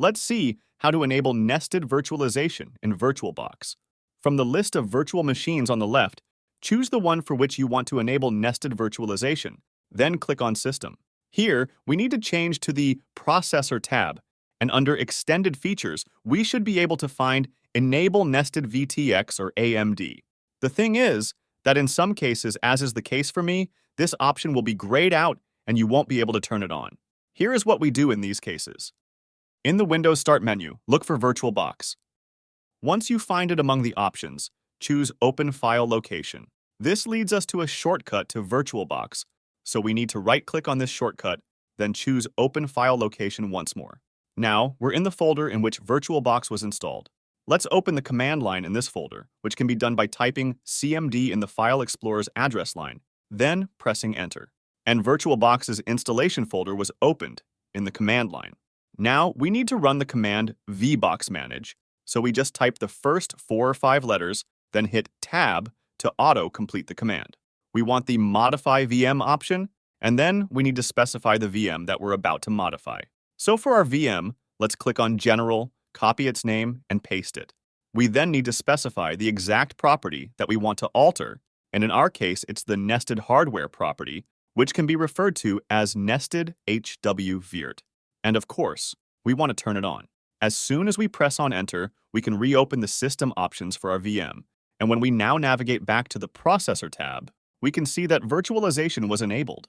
Let's see how to enable nested virtualization in VirtualBox. From the list of virtual machines on the left, choose the one for which you want to enable nested virtualization, then click on System. Here, we need to change to the Processor tab, and under Extended Features, we should be able to find Enable Nested VTX or AMD. The thing is that in some cases, as is the case for me, this option will be grayed out and you won't be able to turn it on. Here is what we do in these cases. In the Windows Start menu, look for VirtualBox. Once you find it among the options, choose Open File Location. This leads us to a shortcut to VirtualBox, so we need to right-click on this shortcut, then choose Open File Location once more. Now, we're in the folder in which VirtualBox was installed. Let's open the command line in this folder, which can be done by typing CMD in the File Explorer's address line, then pressing Enter. And VirtualBox's installation folder was opened in the command line. Now, we need to run the command vboxmanage, so we just type the first 4 or 5 letters, then hit Tab to auto-complete the command. We want the Modify VM option, and then we need to specify the VM that we're about to modify. So for our VM, let's click on General, copy its name, and paste it. We then need to specify the exact property that we want to alter, and in our case, it's the nested hardware property, which can be referred to as nested HWVirt. And of course, we want to turn it on. As soon as we press on Enter, we can reopen the system options for our VM. And when we now navigate back to the Processor tab, we can see that virtualization was enabled.